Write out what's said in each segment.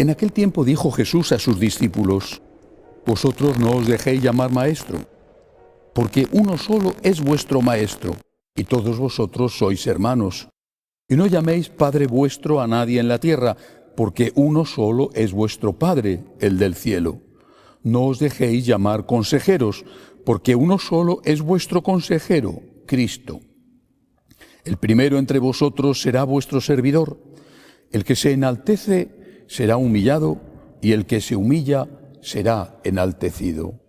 En aquel tiempo dijo Jesús a sus discípulos: Vosotros no os dejéis llamar maestro, porque uno solo es vuestro maestro, y todos vosotros sois hermanos. Y no llaméis Padre vuestro a nadie en la tierra, porque uno solo es vuestro Padre, el del cielo. No os dejéis llamar consejeros, porque uno solo es vuestro consejero, Cristo. El primero entre vosotros será vuestro servidor. El que se enaltece será humillado, y el que se humilla será enaltecido.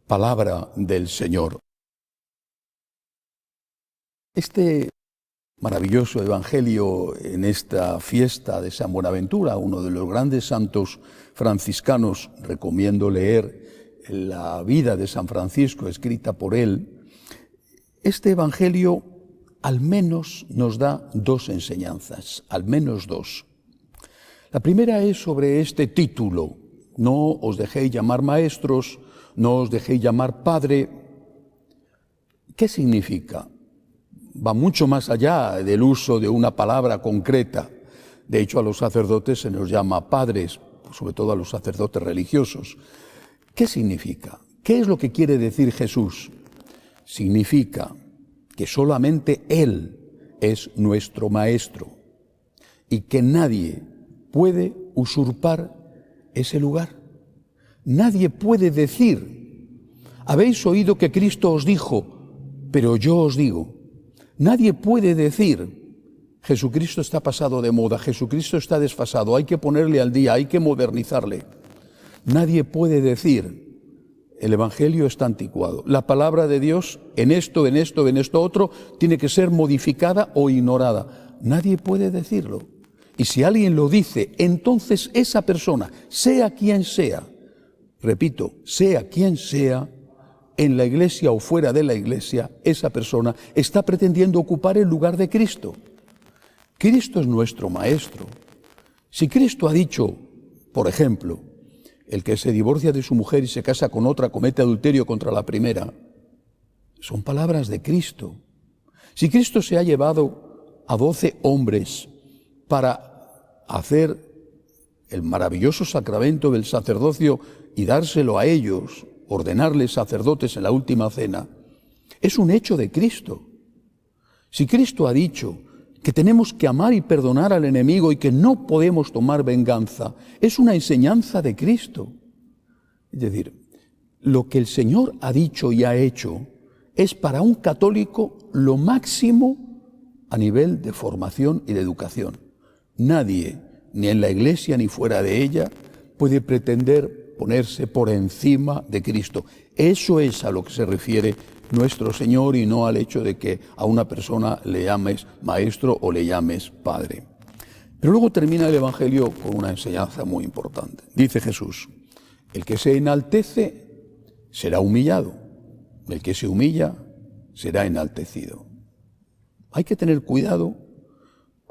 Palabra del Señor. Este maravilloso evangelio en esta fiesta de San Buenaventura, uno de los grandes santos franciscanos, recomiendo leer la vida de San Francisco escrita por él. Este evangelio al menos nos da dos enseñanzas, al menos dos. La primera es sobre este título: no os dejéis llamar maestros, no os dejéis llamar padre. ¿Qué significa? Va mucho más allá del uso de una palabra concreta. De hecho, a los sacerdotes se nos llama padres, sobre todo a los sacerdotes religiosos. ¿Qué significa? ¿Qué es lo que quiere decir Jesús? Significa que solamente Él es nuestro maestro y que nadie puede usurpar ese lugar. Nadie puede decir: habéis oído que Cristo os dijo, pero yo os digo. Nadie puede decir: Jesucristo está pasado de moda, Jesucristo está desfasado, hay que ponerle al día, hay que modernizarle. Nadie puede decir: el Evangelio está anticuado. La palabra de Dios en esto otro tiene que ser modificada o ignorada. Nadie puede decirlo. Y si alguien lo dice, entonces esa persona, sea quien sea, repito, sea quien sea, en la iglesia o fuera de la iglesia, esa persona está pretendiendo ocupar el lugar de Cristo. Cristo es nuestro maestro. Si Cristo ha dicho, por ejemplo, el que se divorcia de su mujer y se casa con otra comete adulterio contra la primera, son palabras de Cristo. Si Cristo se ha llevado a 12 hombres para hacer el maravilloso sacramento del sacerdocio y dárselo a ellos, ordenarles sacerdotes en la última cena, es un hecho de Cristo. Si Cristo ha dicho que tenemos que amar y perdonar al enemigo y que no podemos tomar venganza, es una enseñanza de Cristo. Es decir, lo que el Señor ha dicho y ha hecho es para un católico lo máximo a nivel de formación y de educación. Nadie, ni en la Iglesia ni fuera de ella, puede pretender ponerse por encima de Cristo. Eso es a lo que se refiere nuestro Señor y no al hecho de que a una persona le llames maestro o le llames padre. Pero luego termina el Evangelio con una enseñanza muy importante. Dice Jesús: el que se enaltece será humillado, el que se humilla será enaltecido. Hay que tener cuidado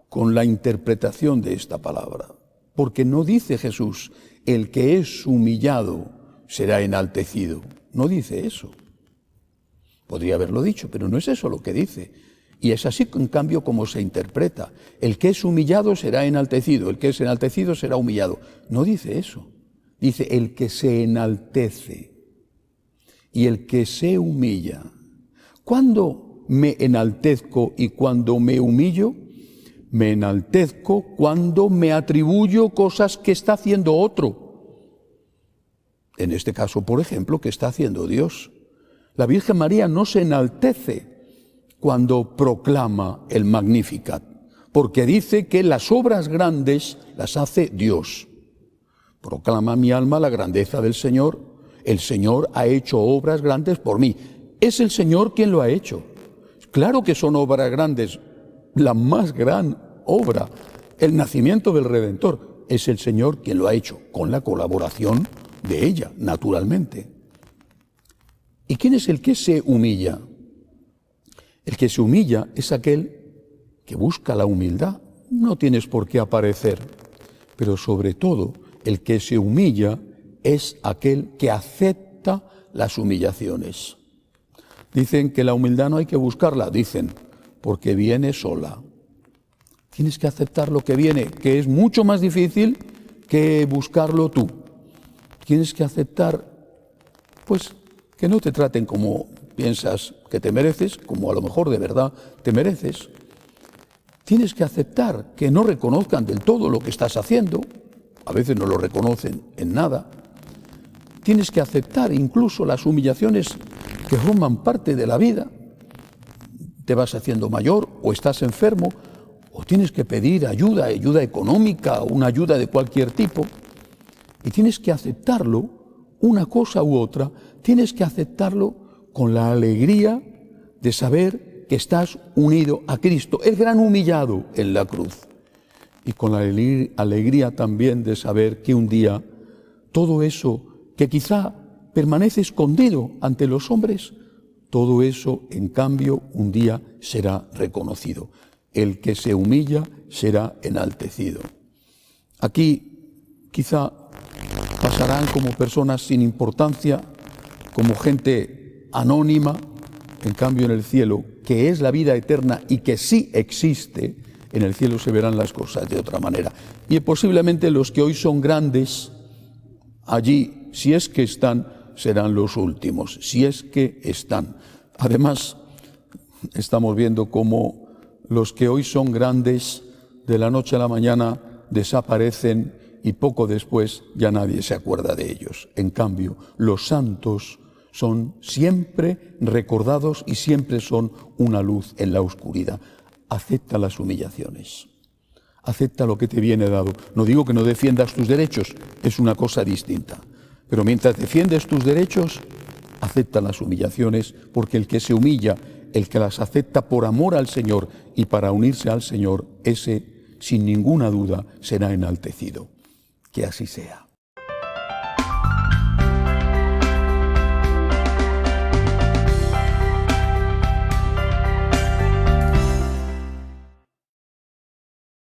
con la interpretación de esta palabra, porque no dice Jesús: el que es humillado será enaltecido. No dice eso. Podría haberlo dicho, pero no es eso lo que dice. Y es así, en cambio, como se interpreta. El que es humillado será enaltecido, el que es enaltecido será humillado. No dice eso. Dice: el que se enaltece y el que se humilla. ¿Cuándo me enaltezco y cuándo me humillo? Me enaltezco cuando me atribuyo cosas que está haciendo otro. En este caso, por ejemplo, que está haciendo Dios. La Virgen María no se enaltece cuando proclama el Magnificat, porque dice que las obras grandes las hace Dios. Proclama mi alma la grandeza del Señor. El Señor ha hecho obras grandes por mí. Es el Señor quien lo ha hecho. Claro que son obras grandes. La más gran obra, el nacimiento del Redentor, es el Señor quien lo ha hecho, con la colaboración de ella, naturalmente. ¿Y quién es el que se humilla? El que se humilla es aquel que busca la humildad. No tienes por qué aparecer, pero sobre todo el que se humilla es aquel que acepta las humillaciones. Dicen que la humildad no hay que buscarla, dicen, porque viene sola. Tienes que aceptar lo que viene, que es mucho más difícil que buscarlo tú. Tienes que aceptar, pues, que no te traten como piensas que te mereces, como a lo mejor de verdad te mereces. Tienes que aceptar que no reconozcan del todo lo que estás haciendo. A veces no lo reconocen en nada. Tienes que aceptar incluso las humillaciones que forman parte de la vida. Te vas haciendo mayor o estás enfermo o tienes que pedir ayuda económica o una ayuda de cualquier tipo. Y tienes que aceptarlo, una cosa u otra, tienes que aceptarlo con la alegría de saber que estás unido a Cristo, el gran humillado en la cruz. Y con la alegría también de saber que un día todo eso que quizá permanece escondido ante los hombres, todo eso, en cambio, un día será reconocido. El que se humilla será enaltecido. Aquí quizá pasarán como personas sin importancia, como gente anónima. En cambio, en el cielo, que es la vida eterna y que sí existe, en el cielo se verán las cosas de otra manera. Y posiblemente los que hoy son grandes, allí, si es que están, serán los últimos, si es que están. Además, estamos viendo cómo los que hoy son grandes, de la noche a la mañana desaparecen y poco después ya nadie se acuerda de ellos. En cambio, los santos son siempre recordados y siempre son una luz en la oscuridad. Acepta las humillaciones, acepta lo que te viene dado. No digo que no defiendas tus derechos, es una cosa distinta. Pero mientras defiendes tus derechos, acepta las humillaciones, porque el que se humilla, el que las acepta por amor al Señor y para unirse al Señor, ese, sin ninguna duda, será enaltecido. Que así sea.